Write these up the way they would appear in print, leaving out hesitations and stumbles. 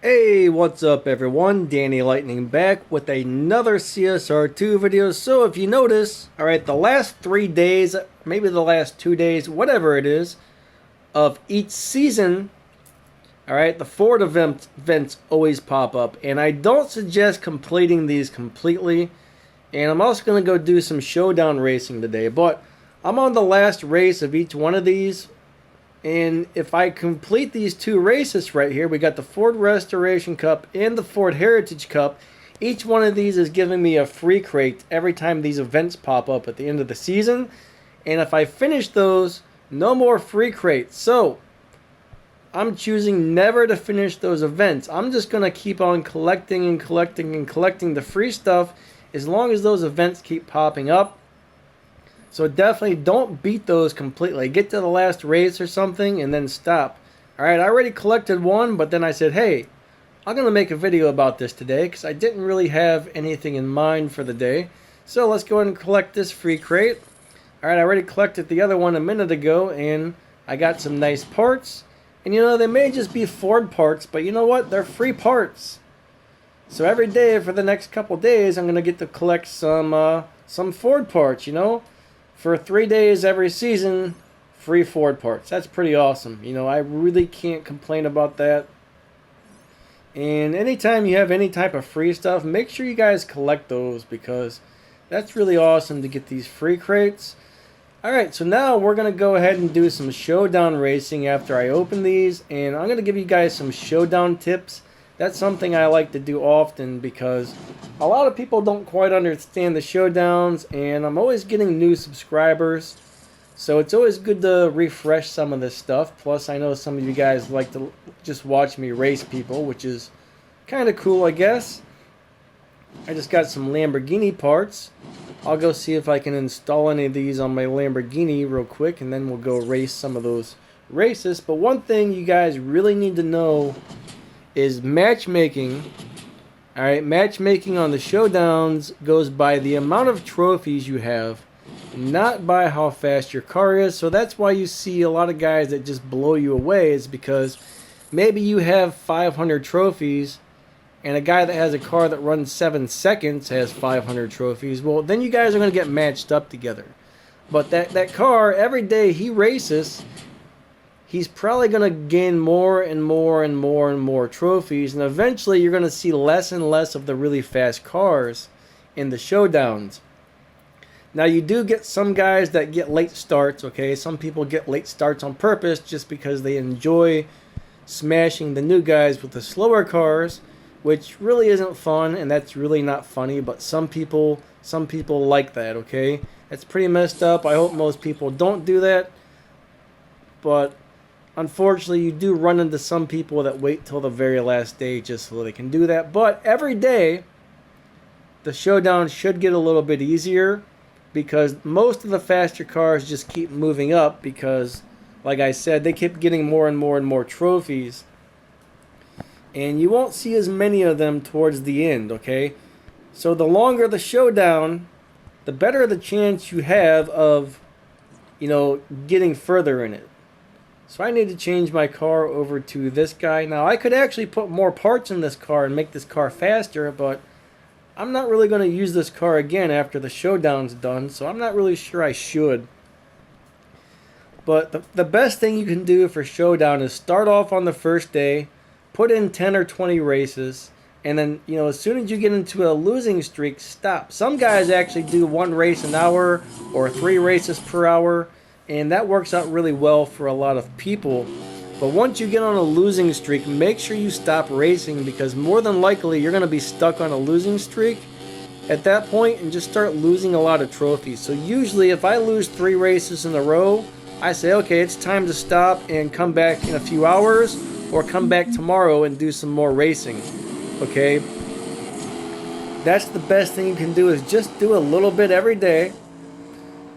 Hey, what's up everyone? Danny Lightning back with another CSR2 video. So if you notice, alright, the last 3 days, maybe the last 2 days, whatever it is, of each season, alright, the Ford events always pop up. And I don't suggest completing these completely. And I'm also going to go do some showdown racing today. But I'm on the last race of each one of these. And if I complete these 2 races right here, we got the Ford Restoration Cup and the Ford Heritage Cup. Each one of these is giving me a free crate every time these events pop up at the end of the season. And if I finish those, no more free crates. So, I'm choosing never to finish those events. I'm just going to keep on collecting and collecting and collecting the free stuff as long as those events keep popping up. So definitely don't beat those completely. Get to the last race or something and then stop. Alright, I already collected one, but then I said, hey, I'm going to make a video about this today because I didn't really have anything in mind for the day. So let's go ahead and collect this free crate. Alright, I already collected the other one a minute ago and I got some nice parts. And you know, they may just be Ford parts, but you know what? They're free parts. So every day for the next couple days, I'm going to get to collect some Ford parts, you know. For 3 days every season, free Ford parts. That's pretty awesome. You know, I really can't complain about that. And anytime you have any type of free stuff, make sure you guys collect those because that's really awesome to get these free crates. Alright, so now we're going to go ahead and do some showdown racing after I open these. And I'm going to give you guys some showdown tips. That's something I like to do often because a lot of people don't quite understand the showdowns and I'm always getting new subscribers. So it's always good to refresh some of this stuff. Plus I know some of you guys like to just watch me race people, which is kind of cool, I guess. I just got some Lamborghini parts. I'll go see if I can install any of these on my Lamborghini real quick and then we'll go race some of those races. But one thing you guys really need to know is matchmaking. Alright, matchmaking on the showdowns goes by the amount of trophies you have, not by how fast your car is. So that's why you see a lot of guys that just blow you away, is because maybe you have 500 trophies and a guy that has a car that runs 7 seconds has 500 trophies. Well, then you guys are going to get matched up together. But that car, every day he races, he's probably going to gain more and more and more and more trophies. And eventually you're going to see less and less of the really fast cars in the showdowns. Now you do get some guys that get late starts, okay? Some people get late starts on purpose just because they enjoy smashing the new guys with the slower cars, which really isn't fun and that's really not funny. But some people like that, okay? That's pretty messed up. I hope most people don't do that. But unfortunately, you do run into some people that wait till the very last day just so they can do that. But every day, the showdown should get a little bit easier because most of the faster cars just keep moving up because, like I said, they keep getting more and more and more trophies. And you won't see as many of them towards the end, okay? So the longer the showdown, the better the chance you have of, you know, getting further in it. So I need to change my car over to this guy. Now I could actually put more parts in this car and make this car faster, but I'm not really going to use this car again after the showdown's done, so I'm not really sure I should. But the best thing you can do for showdown is start off on the first day, put in 10 or 20 races, and then, you know, as soon as you get into a losing streak, stop. Some guys actually do 1 race an hour or 3 races per hour. And that works out really well for a lot of people. But once you get on a losing streak, make sure you stop racing because more than likely you're going to be stuck on a losing streak at that point and just start losing a lot of trophies. So usually if I lose 3 races in a row, I say, okay, it's time to stop and come back in a few hours or come back tomorrow and do some more racing. Okay? That's the best thing you can do, is just do a little bit every day.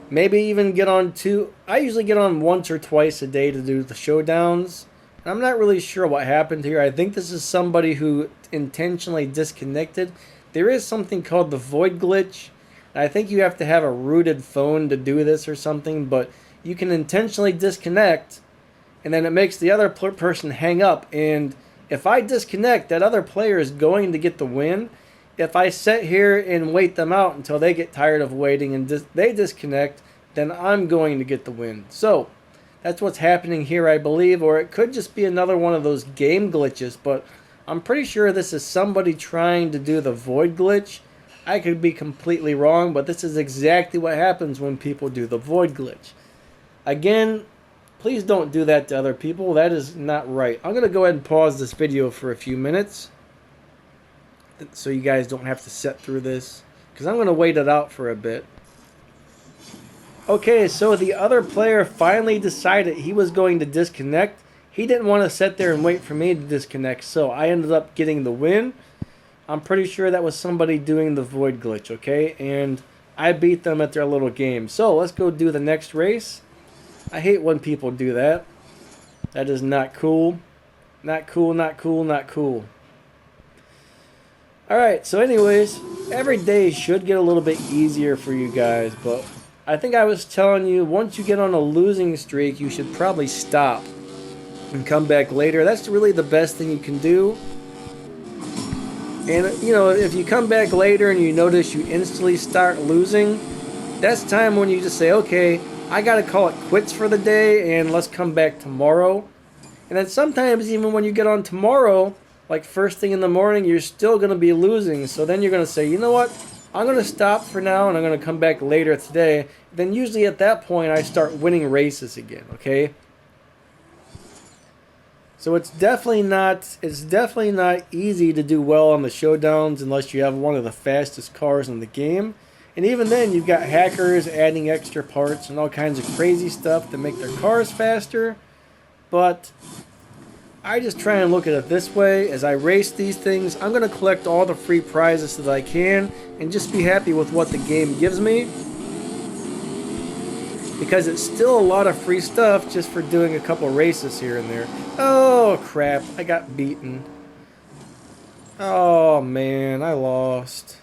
Maybe even get on 2. I usually get on once or twice a day to do the showdowns. I'm not really sure what happened here. I think this is somebody who intentionally disconnected. There is something called the void glitch. I think you have to have a rooted phone to do this or something, but you can intentionally disconnect and then it makes the other person hang up, and if I disconnect, that other player is going to get the win. If I sit here and wait them out until they get tired of waiting and they disconnect, then I'm going to get the win. So that's what's happening here, I believe, or it could just be another one of those game glitches, but I'm pretty sure this is somebody trying to do the void glitch. I could be completely wrong, but this is exactly what happens when people do the void glitch. Again, please don't do that to other people. That is not right. I'm going to go ahead and pause this video for a few minutes so you guys don't have to sit through this, because I'm going to wait it out for a bit. Okay, so the other player finally decided he was going to disconnect. He didn't want to sit there and wait for me to disconnect, so I ended up getting the win. I'm pretty sure that was somebody doing the void glitch, okay? And I beat them at their little game. So let's go do the next race. I hate when people do that. That is not cool. Not cool, not cool, not cool. Alright, so anyways, every day should get a little bit easier for you guys, but I think I was telling you, once you get on a losing streak, you should probably stop and come back later. That's really the best thing you can do. And, you know, if you come back later and you notice you instantly start losing, that's time when you just say, okay, I got to call it quits for the day and let's come back tomorrow. And then sometimes even when you get on tomorrow, like first thing in the morning, you're still going to be losing. So then you're going to say, you know what, I'm going to stop for now and I'm going to come back later today. Then usually at that point I start winning races again, okay? So it's definitely not easy to do well on the showdowns unless you have one of the fastest cars in the game. And even then you've got hackers adding extra parts and all kinds of crazy stuff to make their cars faster. But I just try and look at it this way. As I race these things, I'm going to collect all the free prizes that I can and just be happy with what the game gives me. Because it's still a lot of free stuff just for doing a couple races here and there. Oh crap, I got beaten. Oh man, I lost.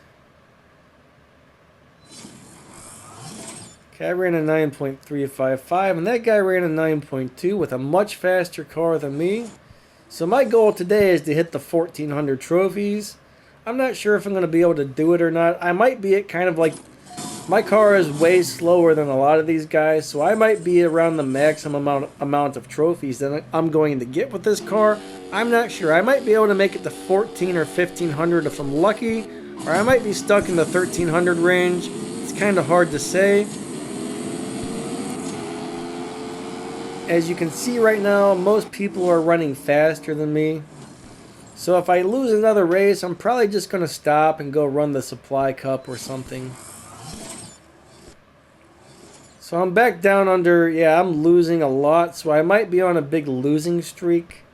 Okay, I ran a 9.355 and that guy ran a 9.2 with a much faster car than me. So my goal today is to hit the 1400 trophies. I'm not sure if I'm going to be able to do it or not. I might be at kind of like, my car is way slower than a lot of these guys, so I might be around the maximum amount of trophies that I'm going to get with this car. I'm not sure. I might be able to make it to 14 or 1500 if I'm lucky, or I might be stuck in the 1300 range. It's kind of hard to say. As you can see right now, most people are running faster than me. So if I lose another race, I'm probably just going to stop and go run the supply cup or something. So I'm back down under, yeah, I'm losing a lot, so I might be on a big losing streak.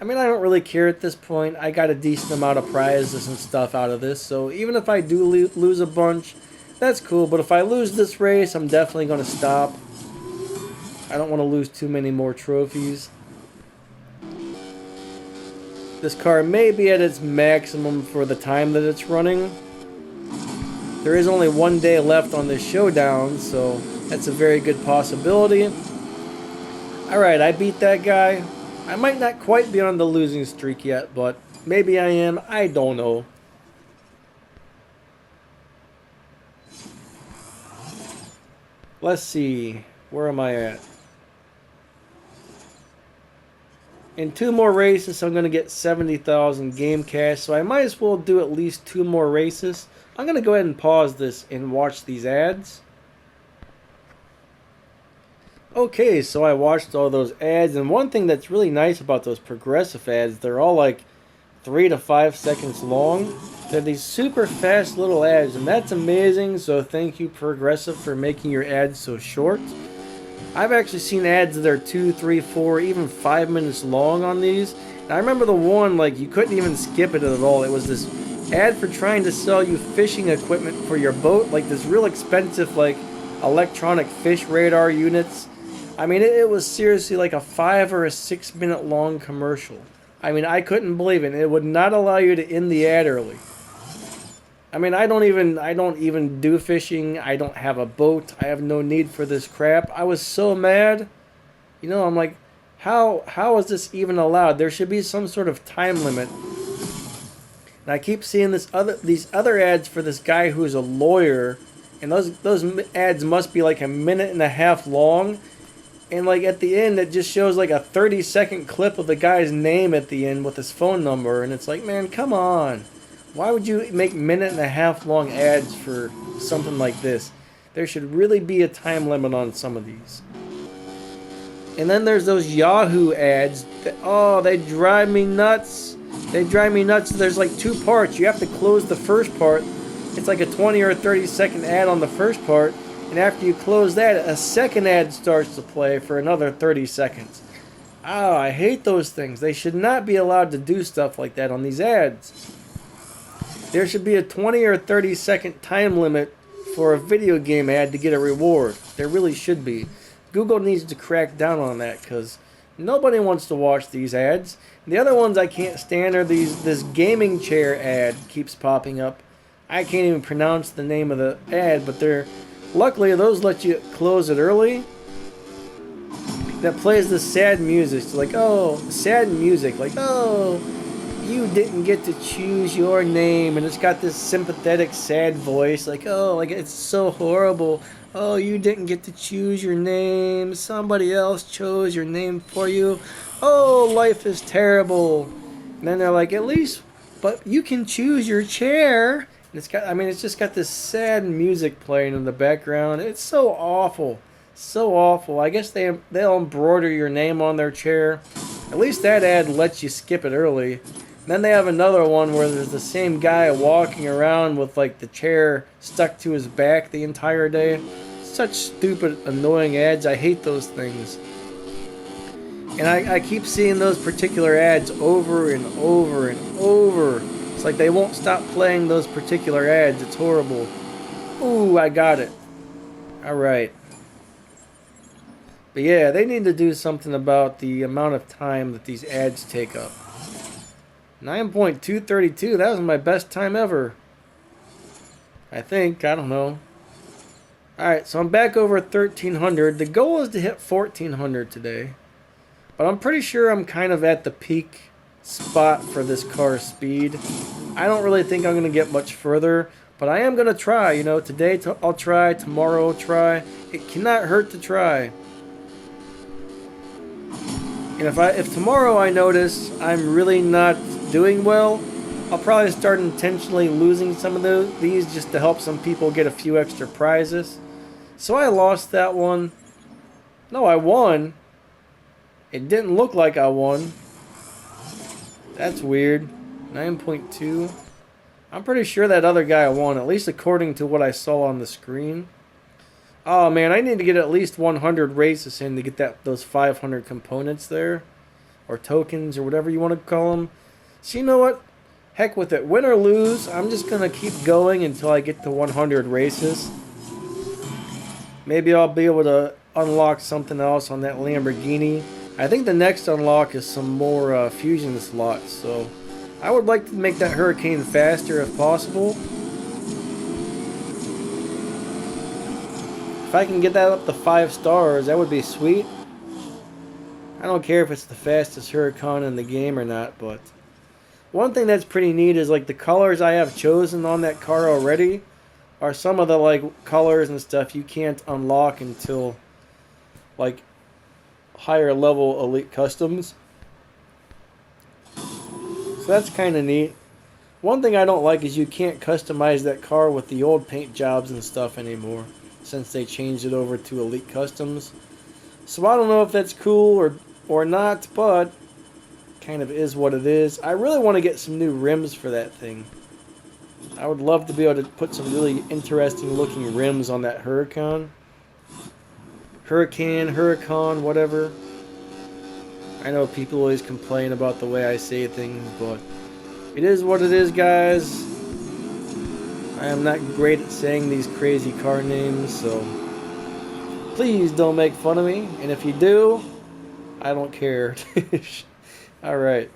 I mean, I don't really care at this point. I got a decent amount of prizes and stuff out of this, so even if I do lose a bunch, that's cool. But if I lose this race, I'm definitely going to stop. I don't want to lose too many more trophies. This car may be at its maximum for the time that it's running. There is only one day left on this showdown, so that's a very good possibility. Alright, I beat that guy. I might not quite be on the losing streak yet, but maybe I am. I don't know. Let's see. Where am I at? In 2 more races, I'm going to get 70,000 game cash, so I might as well do at least 2 more races. I'm going to go ahead and pause this and watch these ads. Okay, so I watched all those ads, and one thing that's really nice about those progressive ads, they're all like 3 to 5 seconds long. They're these super fast little ads, and that's amazing, so thank you Progressive for making your ads so short. I've actually seen ads that are 2, 3, 4, even 5 minutes long on these. And I remember the one, like, you couldn't even skip it at all. It was this ad for trying to sell you fishing equipment for your boat, like this real expensive, like, electronic fish radar units. I mean, it was seriously like a 5 or a 6 minute long commercial. I mean, I couldn't believe it. It would not allow you to end the ad early. I mean, I don't even do fishing. I don't have a boat. I have no need for this crap. I was so mad. You know, I'm like, How is this even allowed? There should be some sort of time limit. And I keep seeing these other ads for this guy who is a lawyer, and those ads must be like a minute and a half long. And like at the end, it just shows like a 30-second clip of the guy's name at the end with his phone number, and it's like, man, come on. Why would you make minute and a half long ads for something like this? There should really be a time limit on some of these. And then there's those Yahoo ads that, oh, they drive me nuts. They drive me nuts. There's like two parts. You have to close the first part. It's like a 20 or 30-second ad on the first part. And after you close that, a second ad starts to play for another 30 seconds. Oh, I hate those things. They should not be allowed to do stuff like that on these ads. There should be a 20 or 30-second time limit for a video game ad to get a reward. There really should be. Google needs to crack down on that because nobody wants to watch these ads. The other ones I can't stand are this gaming chair ad keeps popping up. I can't even pronounce the name of the ad, but luckily those let you close it early. That plays the sad music. It's like, oh, sad music. Like, oh, you didn't get to choose your name. And it's got this sympathetic, sad voice. Like, oh, like it's so horrible. Oh, you didn't get to choose your name. Somebody else chose your name for you. Oh, life is terrible. And then they're like, at least, but you can choose your chair. And it's got, I mean, it's just got this sad music playing in the background. It's so awful. So awful. I guess they'll embroider your name on their chair. At least that ad lets you skip it early. And then they have another one where there's the same guy walking around with like the chair stuck to his back the entire day. Such stupid, annoying ads. I hate those things. And I keep seeing those particular ads over and over and over. It's like they won't stop playing those particular ads. It's horrible. Ooh, I got it. Alright. But yeah, they need to do something about the amount of time that these ads take up. 9.232, that was my best time ever. I think, I don't know. Alright, so I'm back over 1300. The goal is to hit 1400 today. But I'm pretty sure I'm kind of at the peak spot for this car's speed. I don't really think I'm going to get much further. But I am going to try, you know. Today I'll try, tomorrow I'll try. It cannot hurt to try. And if tomorrow I notice I'm really not doing well, I'll probably start intentionally losing some of these just to help some people get a few extra prizes. So I lost that one. No, I won. It didn't look like I won. That's weird. 9.2. I'm pretty sure that other guy won, at least according to what I saw on the screen. Oh man, I need to get at least 100 races in to get those 500 components there. Or tokens, or whatever you want to call them. So you know what? Heck with it. Win or lose, I'm just going to keep going until I get to 100 races. Maybe I'll be able to unlock something else on that Lamborghini. I think the next unlock is some more fusion slots. So I would like to make that Hurricane faster if possible. If I can get that up to 5 stars, that would be sweet. I don't care if it's the fastest Huracan in the game or not, but one thing that's pretty neat is like the colors I have chosen on that car already are some of the like colors and stuff you can't unlock until like higher level elite customs. So that's kind of neat. One thing I don't like is you can't customize that car with the old paint jobs and stuff anymore, since they changed it over to elite customs. So I don't know if that's cool or not, but kind of is what it is. I really want to get some new rims for that thing. I would love to be able to put some really interesting looking rims on that Huracan. Huracan, whatever. I know people always complain about the way I say things, but it is what it is, guys. I am not great at saying these crazy car names, so please don't make fun of me. And if you do, I don't care. Alright.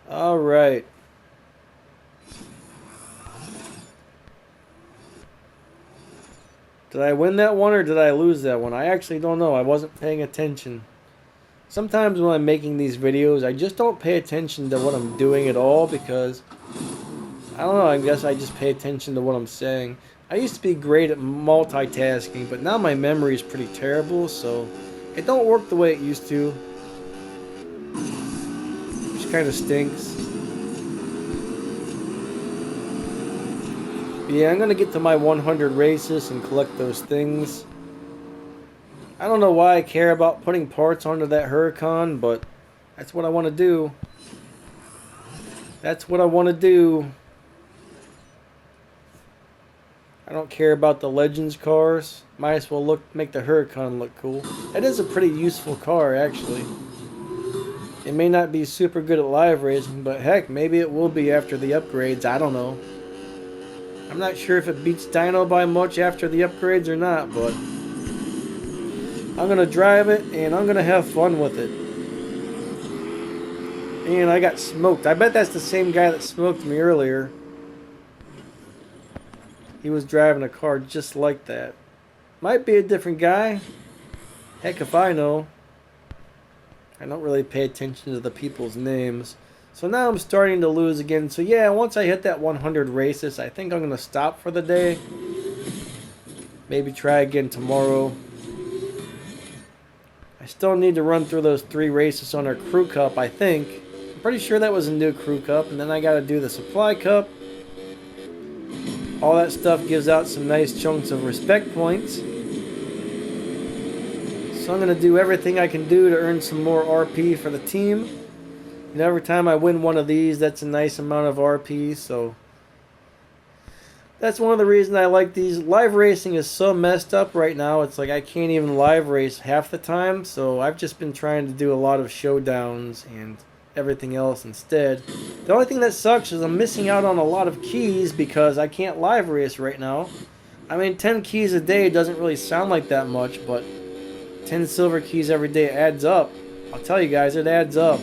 Alright. Did I win that one or did I lose that one? I actually don't know. I wasn't paying attention. Sometimes when I'm making these videos, I just don't pay attention to what I'm doing at all because, I don't know, I guess I just pay attention to what I'm saying. I used to be great at multitasking, but now my memory is pretty terrible, so it don't work the way it used to. Which kind of stinks. But yeah, I'm going to get to my 100 races and collect those things. I don't know why I care about putting parts onto that Huracan, but that's what I want to do. That's what I want to do. I don't care about the Legends cars. Might as well make the Huracan look cool. It is a pretty useful car, actually. It may not be super good at live racing, but heck, maybe it will be after the upgrades. I don't know. I'm not sure if it beats Dyno by much after the upgrades or not, but I'm going to drive it and I'm going to have fun with it. And I got smoked. I bet that's the same guy that smoked me earlier. He was driving a car just like that. Might be a different guy. Heck if I know. I don't really pay attention to the people's names. So now I'm starting to lose again. So yeah, once I hit that 100 races, I think I'm going to stop for the day. Maybe try again tomorrow. I still need to run through those 3 races on our Crew Cup, I think. I'm pretty sure that was a new Crew Cup. And then I got to do the Supply Cup. All that stuff gives out some nice chunks of respect points. So I'm going to do everything I can do to earn some more RP for the team. And every time I win one of these, that's a nice amount of RP. So that's one of the reasons I like these. Live racing is so messed up right now. It's like I can't even live race half the time. So I've just been trying to do a lot of showdowns and everything else instead. The only thing that sucks is I'm missing out on a lot of keys because I can't live race right now. I mean, 10 keys a day doesn't really sound like that much, but 10 silver keys every day adds up. I'll tell you guys, it adds up.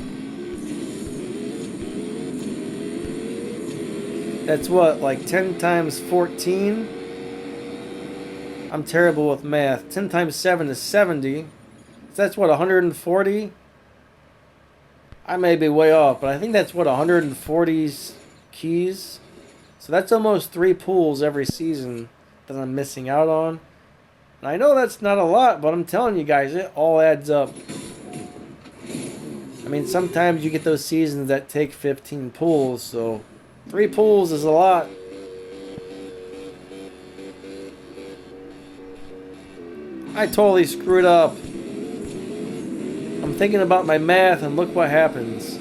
That's what, like 10 times 14? I'm terrible with math. 10 times 7 is 70. So that's what, 140? I may be way off, but I think that's what, 140 keys? So that's almost 3 pools every season that I'm missing out on. And I know that's not a lot, but I'm telling you guys, it all adds up. I mean, sometimes you get those seasons that take 15 pools, so 3 pools is a lot. I totally screwed up. I'm thinking about my math and look what happens.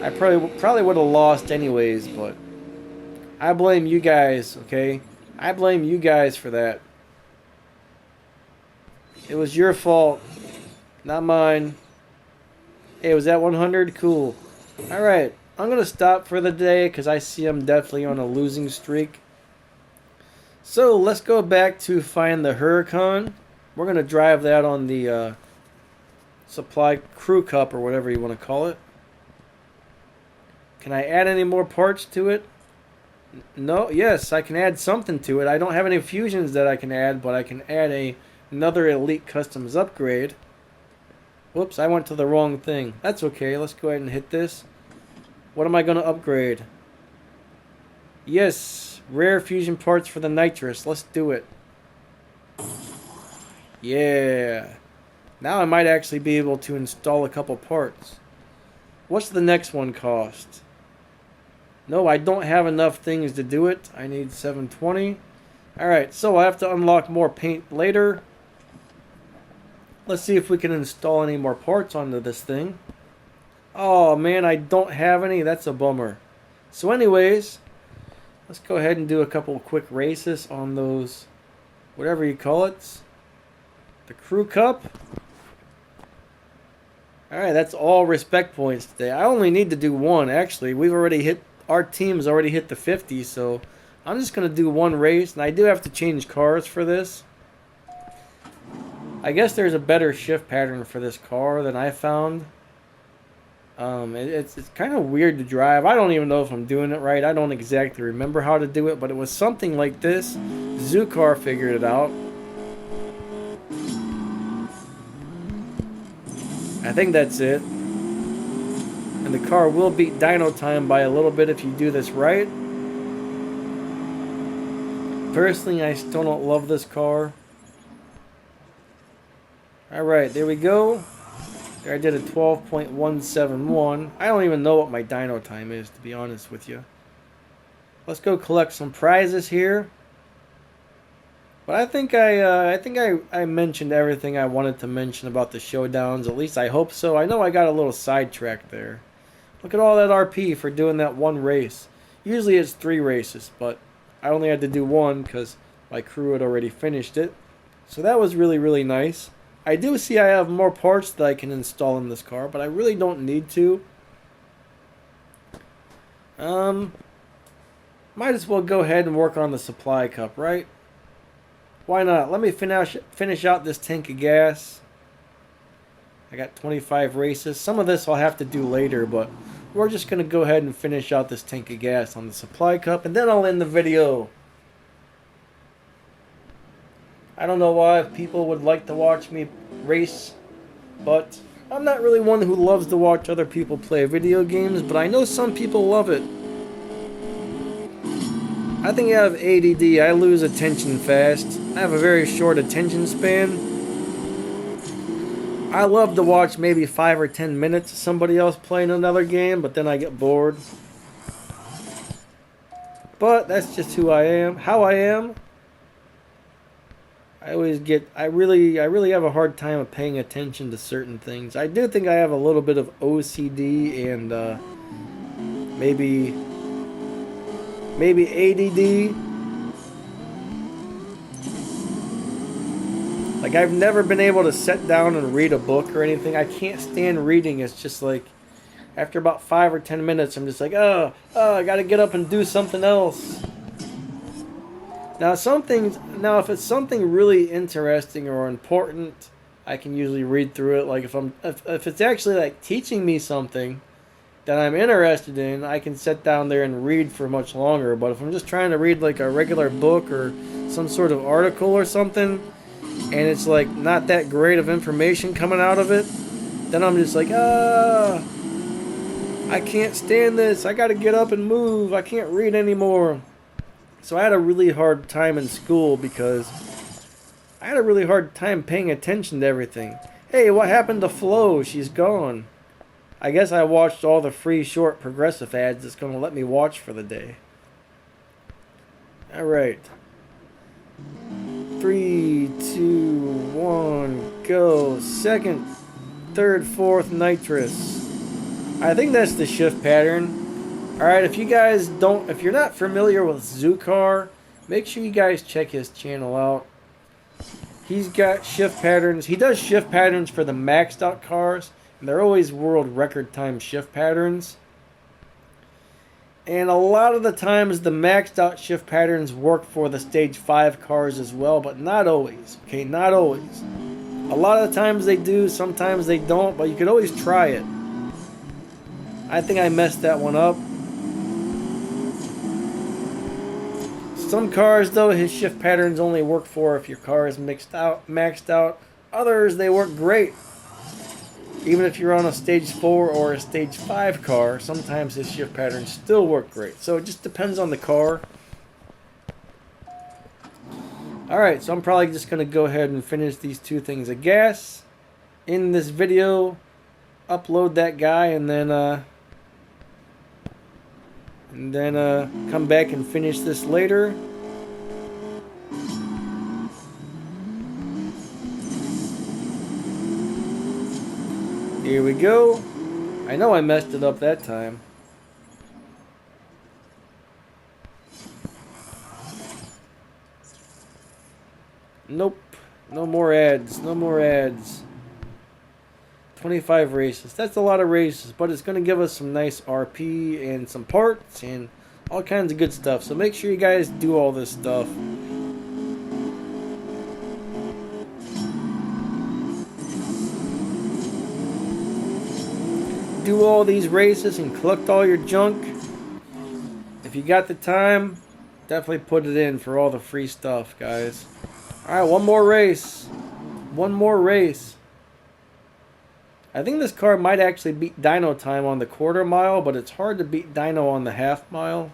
I probably would have lost anyways, but I blame you guys, okay? I blame you guys for that. It was your fault, not mine. Hey, was that 100? Cool. Alright, I'm going to stop for the day because I see I'm definitely on a losing streak. So, let's go back to find the Huracan. We're going to drive that on the Supply Crew Cup or whatever you want to call it. Can I add any more parts to it? No, yes, I can add something to it. I don't have any fusions that I can add, but I can add another Elite Customs upgrade. Whoops, I went to the wrong thing. That's okay, let's go ahead and hit this. What am I going to upgrade? Yes, rare fusion parts for the nitrous. Let's do it. Yeah. Now I might actually be able to install a couple parts. What's the next one cost? No, I don't have enough things to do it. I need 720. Alright, so I have to unlock more paint later. Let's see if we can install any more parts onto this thing. Oh man, I don't have any. That's a bummer. So anyways, let's go ahead and do a couple of quick races on those, whatever you call it. The Crew Cup. Alright, that's all respect points today. I only need to do one, actually. Our team's already hit the 50, so I'm just going to do one race. And I do have to change cars for this. I guess there's a better shift pattern for this car than I found. It's kind of weird to drive. I don't even know if I'm doing it right. I don't exactly remember how to do it, but it was something like this. Zukar figured it out. I think that's it. And the car will beat dyno time by a little bit if you do this right. Personally, I still don't love this car. Alright, there we go. There I did a 12.171. I don't even know what my dyno time is, to be honest with you. Let's go collect some prizes here. But I think I mentioned everything I wanted to mention about the showdowns. At least I hope so. I know I got a little sidetracked there. Look at all that RP for doing that one race. Usually it's 3 races, but I only had to do 1 because my crew had already finished it. So that was really, really nice. I do see I have more parts that I can install in this car, but I really don't need to. Might as well go ahead and work on the supply cup, right? Why not? Let me finish out this tank of gas. I got 25 races. Some of this I'll have to do later, but we're just going to go ahead and finish out this tank of gas on the supply cup, and then I'll end the video. I don't know why people would like to watch me race, but I'm not really one who loves to watch other people play video games, but I know some people love it. I think I have ADD. I lose attention fast. I have a very short attention span. I love to watch maybe 5 or 10 minutes of somebody else playing another game, but then I get bored. But that's just who I am, how I am. I really have a hard time of paying attention to certain things. I do think I have a little bit of OCD and maybe ADD. Like, I've never been able to sit down and read a book or anything. I can't stand reading. It's just like, after about 5 or 10 minutes, I'm just like, oh, I gotta get up and do something else. Now, if it's something really interesting or important, I can usually read through it. Like, if it's actually like teaching me something that I'm interested in, I can sit down there and read for much longer. But if I'm just trying to read like a regular book or some sort of article or something, and it's like not that great of information coming out of it, then I'm just like, I can't stand this. I gotta get up and move. I can't read anymore. So I had a really hard time in school because I had a really hard time paying attention to everything. Hey, what happened to Flo? She's gone. I guess I watched all the free short progressive ads that's going to let me watch for the day. Alright. 3, 2, 1, go. Second, third, fourth, nitrous. I think that's the shift pattern. Alright, if you're not familiar with Zukar, make sure you guys check his channel out. He's got shift patterns. He does shift patterns for the maxed out cars, and they're always world record time shift patterns. And a lot of the times the maxed out shift patterns work for the stage 5 cars as well, but not always. Okay, not always. A lot of the times they do, sometimes they don't, but you could always try it. I think I messed that one up. Some cars, though, his shift patterns only work for if your car is maxed out. Others, they work great. Even if you're on a stage 4 or a stage 5 car, sometimes his shift patterns still work great. So it just depends on the car. Alright, so I'm probably just going to go ahead and finish these 2 things of gas in this video. Upload that guy and then come back and finish this later. Here we go. I know I messed it up that time. Nope. No more ads. No more ads. 25 races. That's a lot of races, but it's going to give us some nice RP and some parts and all kinds of good stuff. So make sure you guys do all this stuff. do all these races and collect all your junk. If you got the time, definitely put it in for all the free stuff, guys. Alright, one more race. One more race. I think this car might actually beat dyno time on the quarter mile, but it's hard to beat dyno on the half mile.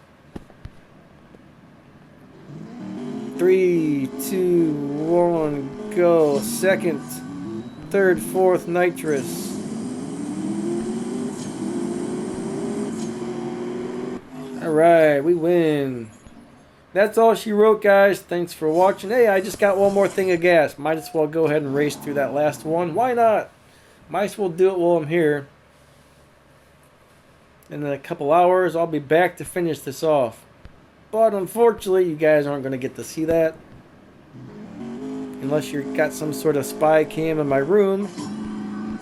3, 2, 1, go. Second, third, fourth, nitrous. Alright, we win. That's all she wrote, guys. Thanks for watching. Hey, I just got one more thing of gas. Might as well go ahead and race through that last one. Why not? Might as well do it while I'm here. And in a couple hours, I'll be back to finish this off. But unfortunately, you guys aren't going to get to see that. Unless you've got some sort of spy cam in my room.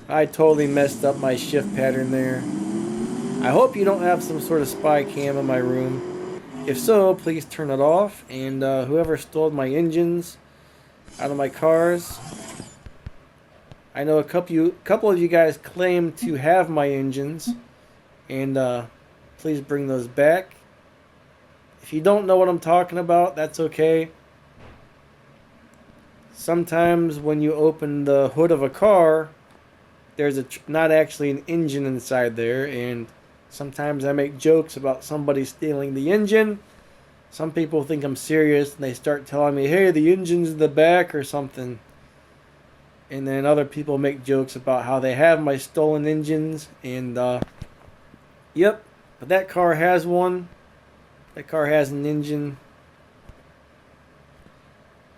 I totally messed up my shift pattern there. I hope you don't have some sort of spy cam in my room. If so, please turn it off. And whoever stole my engines out of my cars, I know a couple of you guys claim to have my engines, and please bring those back. If you don't know what I'm talking about, that's okay. Sometimes when you open the hood of a car, there's not actually an engine inside there, and sometimes I make jokes about somebody stealing the engine. Some people think I'm serious and they start telling me, hey, the engine's in the back or something. And then other people make jokes about how they have my stolen engines. And, yep, but that car has one. That car has an engine.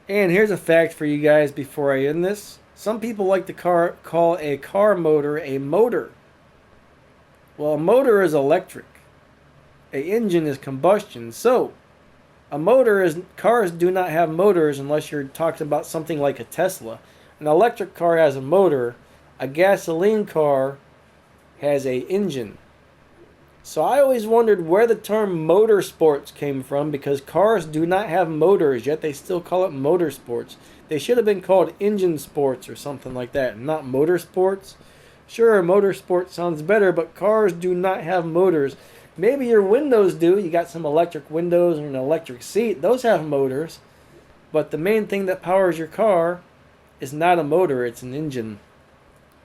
And here's a fact for you guys before I end this. Some people like to call a car motor a motor. Well, a motor is electric. An engine is combustion. So, a motor is... Cars do not have motors unless you're talking about something like a Tesla. An electric car has a motor. A gasoline car has an engine. So I always wondered where the term motorsports came from, because cars do not have motors, yet they still call it motorsports. They should have been called engine sports or something like that, not motorsports. Sure, motorsport sounds better, but cars do not have motors. Maybe your windows do. You got some electric windows or an electric seat. Those have motors. But the main thing that powers your car is not a motor, it's an engine.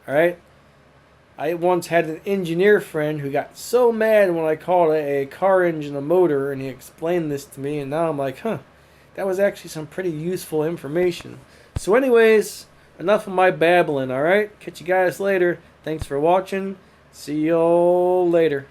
Alright? I once had an engineer friend who got so mad when I called a car engine a motor, and he explained this to me, and now I'm like, huh, that was actually some pretty useful information. So anyways, enough of my babbling, alright? Catch you guys later. Thanks for watching. See y'all later.